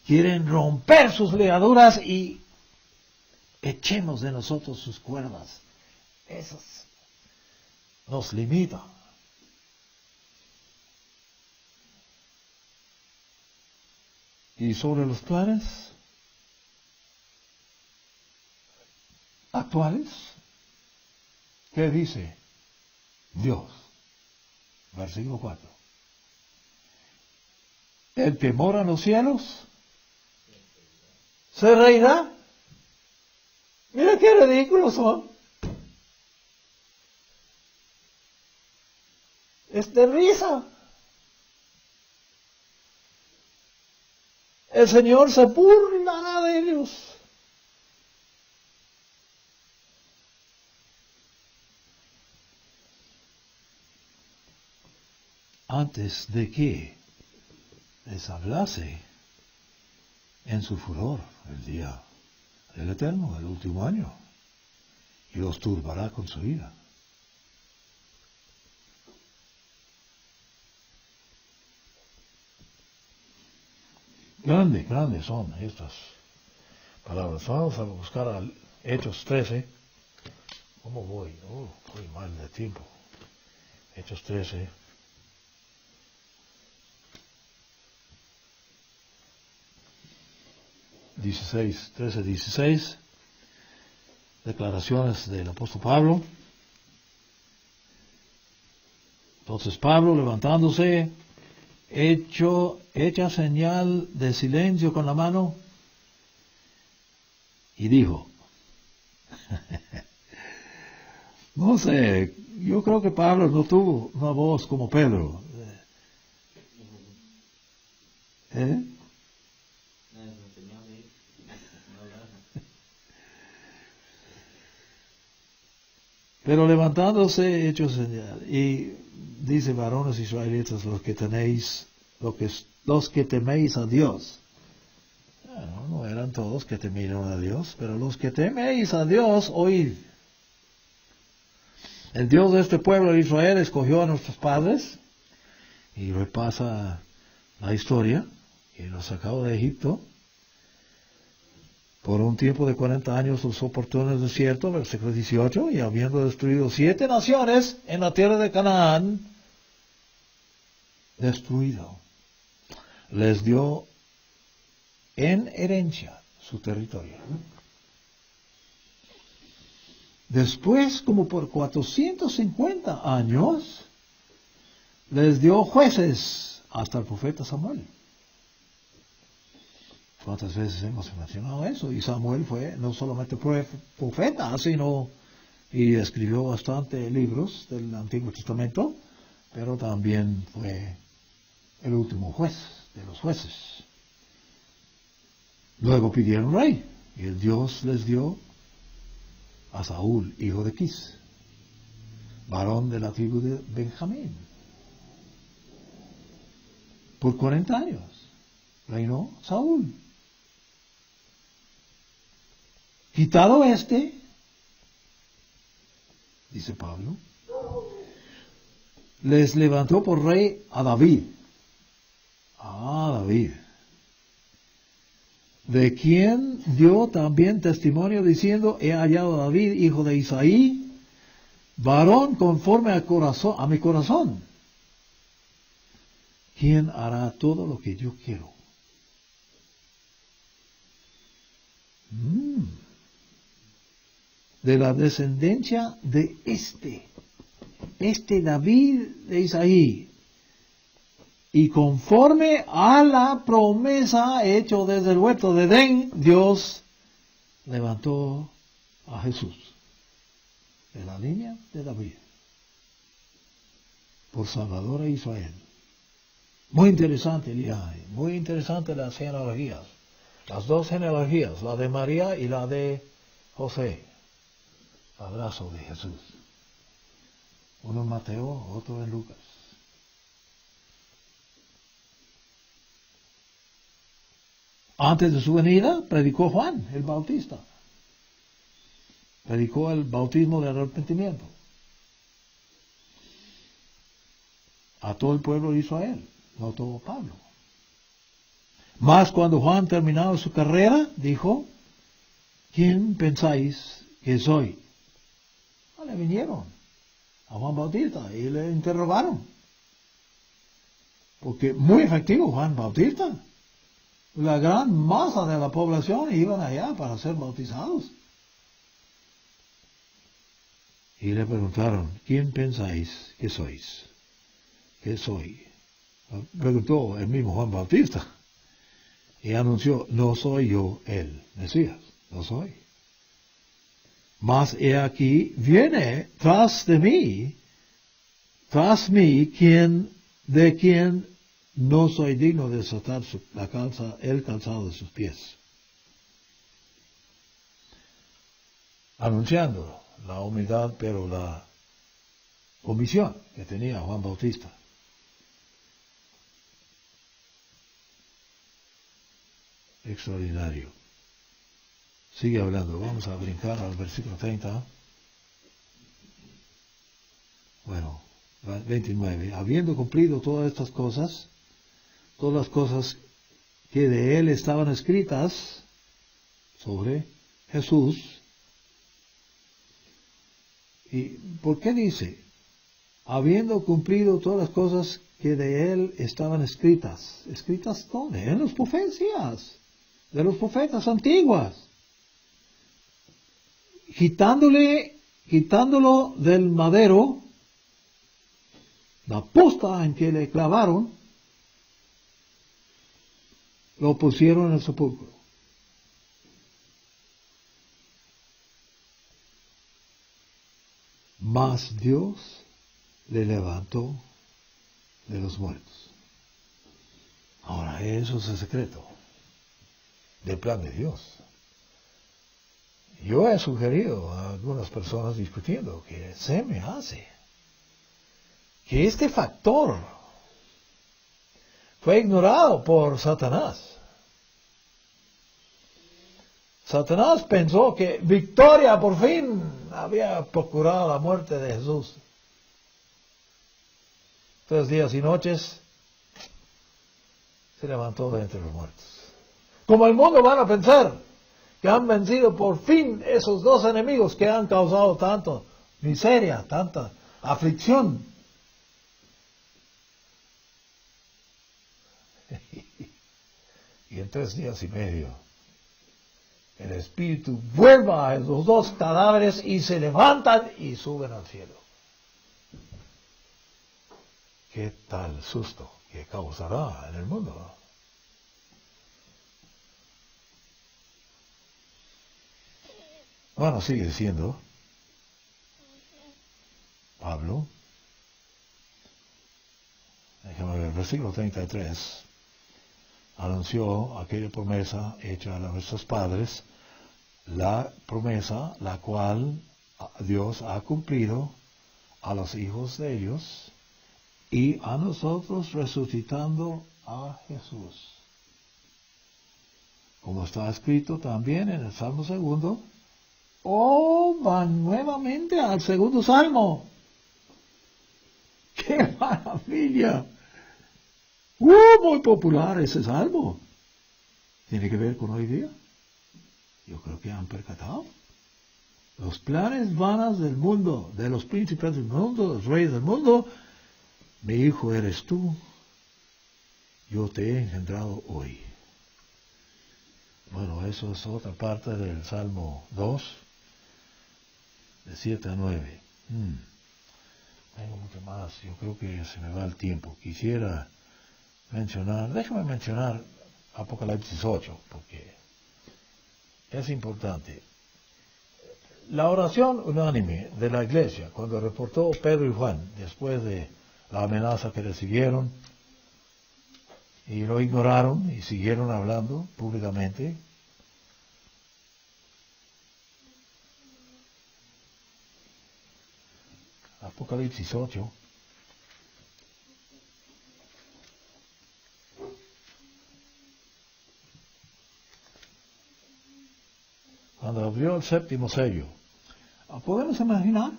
Quieren romper sus ligaduras y echemos de nosotros sus cuerdas. Eso nos limita. Y sobre los planes actuales, ¿qué dice Dios? Versículo 4. El que mora en los cielos se reirá. Mira qué ridículos son. Es de risa. El Señor se burlará de ellos. Antes de que les hablase en su furor el día del Eterno, el último año, y los turbará con su ira. Grandes son estas palabras. Vamos a buscar a Hechos 13. ¿Cómo voy? Voy mal de tiempo. Hechos 13. Trece, 16, declaraciones del apóstol Pablo. Entonces Pablo, levantándose, hecha señal de silencio con la mano, y dijo, no sé, yo creo que Pablo no tuvo una voz como Pedro. Pero levantándose, hecho señal, y dice, varones israelitas, los que teméis a Dios. Bueno, no eran todos que temieron a Dios, pero los que teméis a Dios, oíd. El Dios de este pueblo de Israel escogió a nuestros padres, y repasa la historia, y los sacó de Egipto. Por un tiempo de 40 años los soportó en el desierto, versículo 18, y habiendo destruido 7 naciones en la tierra de Canaán, destruido, les dio en herencia su territorio. Después, como por 450 años, les dio jueces hasta el profeta Samuel. ¿Cuántas veces hemos mencionado eso? Y Samuel fue no solamente profeta, sino y escribió bastante libros del Antiguo Testamento, pero también fue el último juez de los jueces. Luego pidieron rey, y el Dios les dio a Saúl, hijo de Quis, varón de la tribu de Benjamín. Por 40 años reinó Saúl. Quitado dice Pablo, les levantó por rey a David. David, de quien dio también testimonio diciendo, he hallado a David, hijo de Isaí, varón conforme a mi corazón, quien hará todo lo que yo quiero. De la descendencia de este David de Isaí, y conforme a la promesa hecha desde el huerto de Edén, Dios levantó a Jesús de la línea de David por Salvador a Israel. Muy interesante el viaje, muy interesante las genealogías, las dos genealogías, la de María y la de José. Abrazo de Jesús. Uno en Mateo, otro en Lucas. Antes de su venida, predicó Juan el Bautista. Predicó el bautismo de arrepentimiento a todo el pueblo de Israel, no todo Pablo. Mas cuando Juan terminaba su carrera, dijo, ¿quién pensáis que soy? Le vinieron a Juan Bautista y le interrogaron. Porque muy efectivo Juan Bautista. La gran masa de la población iban allá para ser bautizados. Y le preguntaron, ¿quién pensáis que sois? ¿Qué soy? Preguntó el mismo Juan Bautista. Y anunció, no soy yo el Mesías, no soy. Mas he aquí, viene tras mí, de quien no soy digno de desatar el calzado de sus pies. Anunciando la humildad, pero la omisión que tenía Juan Bautista. Extraordinario. Sigue hablando, vamos a brincar al versículo 30. Bueno, 29. Habiendo cumplido todas estas cosas, todas las cosas que de él estaban escritas sobre Jesús. ¿Y por qué dice? Habiendo cumplido todas las cosas que de él estaban escritas. ¿Escritas dónde? En las profecías de los profetas antiguas. Quitándolo del madero, la posta en que le clavaron, lo pusieron en el sepulcro. Mas Dios le levantó de los muertos. Ahora, eso es el secreto del plan de Dios. Yo he sugerido a algunas personas discutiendo que se me hace que este factor fue ignorado por Satanás. Satanás pensó que victoria por fin había procurado la muerte de Jesús. 3 días y noches se levantó de entre los muertos. Como el mundo van a pensar que han vencido por fin esos dos enemigos que han causado tanta miseria, tanta aflicción. Y en 3 días y medio, el Espíritu vuelva a los dos cadáveres y se levantan y suben al cielo. ¿Qué tal susto que causará en el mundo? Bueno, sigue diciendo Pablo, déjame ver, el versículo 33, anunció aquella promesa hecha a nuestros padres, la promesa la cual Dios ha cumplido a los hijos de ellos y a nosotros resucitando a Jesús. Como está escrito también en el Salmo 2, van nuevamente al 2 Salmo. ¡Qué maravilla! Muy popular ese salmo. ¿Tiene que ver con hoy día? Yo creo que han percatado. Los planes vanos del mundo, de los príncipes del mundo, los reyes del mundo, mi hijo eres tú, yo te he engendrado hoy. Bueno, eso es otra parte del Salmo 2, de 7 a 9. Tengo mucho más, yo creo que se me va el tiempo. Quisiera déjame mencionar Apocalipsis 8, porque es importante. La oración unánime de la iglesia, cuando reportó Pedro y Juan, después de la amenaza que recibieron, y lo ignoraron y siguieron hablando públicamente, Apocalipsis 8, cuando abrió el séptimo sello. ¿Podemos imaginar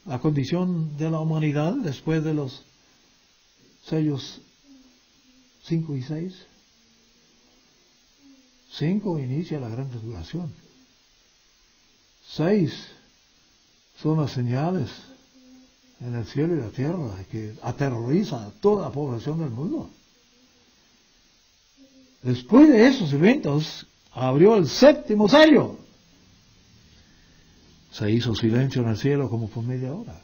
la condición de la humanidad después de los sellos 5 y 6? 5 inicia la gran tribulación. 6 son las señales en el cielo y la tierra que aterroriza a toda la población del mundo. Después de esos eventos, abrió el séptimo sello. Se hizo silencio en el cielo como por media hora.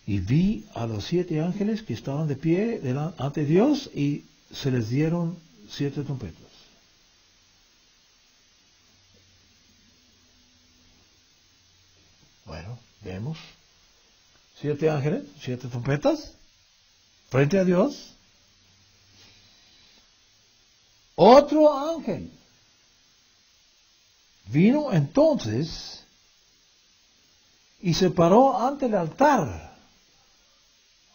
Y vi a los 7 ángeles que estaban de pie ante Dios y se les dieron 7 trompetas. Bueno, vemos 7 ángeles, 7 trompetas, frente a Dios. Otro ángel vino entonces y se paró ante el altar.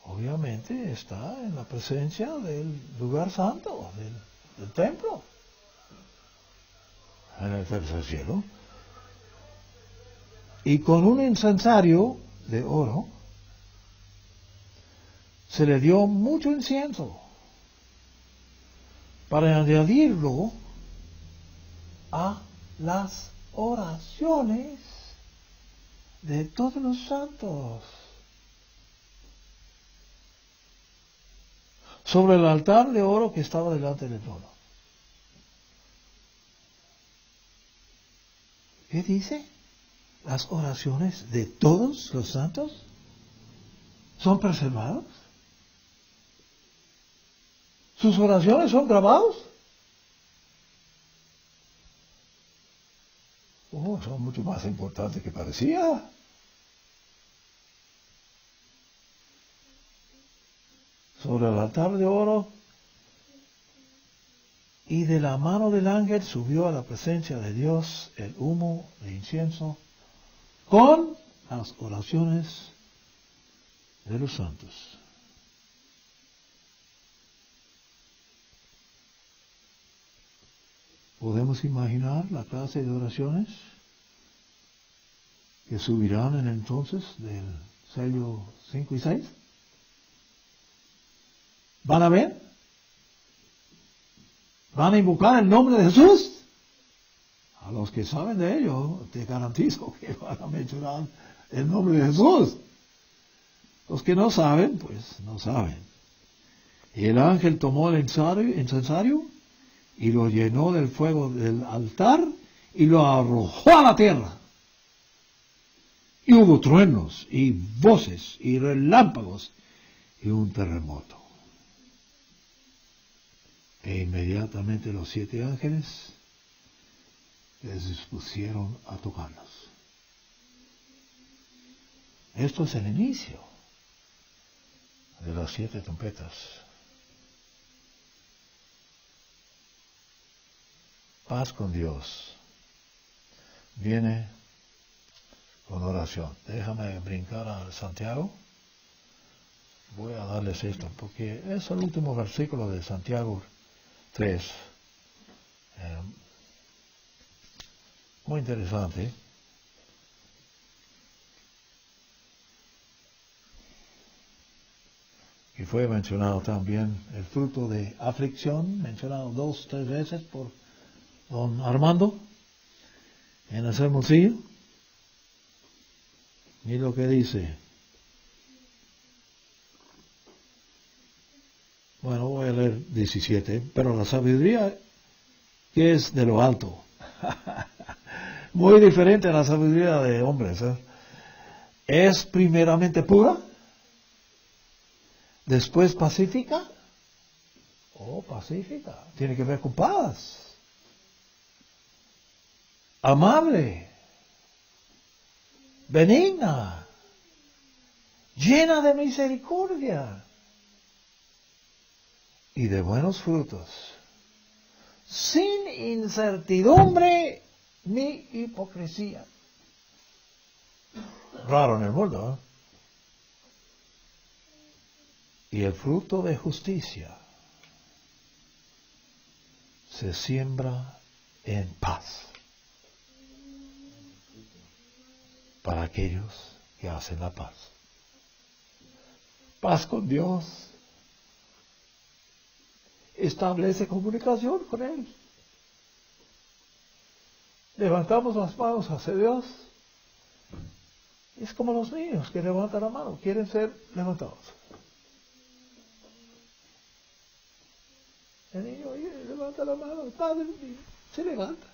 Obviamente está en la presencia del lugar santo, del templo, en el tercer cielo. Y con un incensario de oro se le dio mucho incienso para añadirlo a las oraciones de todos los santos. Sobre el altar de oro que estaba delante del trono. ¿Qué dice? Las oraciones de todos los santos son preservadas. ¿Sus oraciones son grabadas? Son mucho más importantes que parecía. Sobre el altar de oro, y de la mano del ángel subió a la presencia de Dios el humo de incienso con las oraciones de los santos. ¿Podemos imaginar la clase de oraciones que subirán en entonces del sello 5 y 6? ¿Van a ver? ¿Van a invocar el nombre de Jesús? A los que saben de ello, te garantizo que van a mencionar el nombre de Jesús. Los que no saben, pues no saben. Y el ángel tomó el incensario y lo llenó del fuego del altar y lo arrojó a la tierra. Y hubo truenos y voces y relámpagos y un terremoto. E inmediatamente los 7 ángeles les dispusieron a tocarlos. Esto es el inicio de las 7 trompetas. Paz con Dios viene con oración. Déjame brincar a Santiago. Voy a darles esto porque es el último versículo de Santiago 3. Muy interesante. Y fue mencionado también el fruto de aflicción, mencionado 2 o 3 veces por don Armando en el sermoncillo. Y lo que dice. Bueno, voy a leer 17, pero la sabiduría que es de lo alto. Muy diferente a la sabiduría de hombres. Es primeramente pura, después pacífica. Pacífica. Tiene que ver con paz. Amable. Benigna. Llena de misericordia. Y de buenos frutos. Sin incertidumbre ni hipocresía. Raro en el mundo, ¿eh? Y el fruto de justicia se siembra en paz para aquellos que hacen la paz. Paz con Dios. Establece comunicación con Él. Levantamos las manos hacia Dios. Es como los niños que levantan la mano, quieren ser levantados. El niño levanta la mano, el padre se levanta.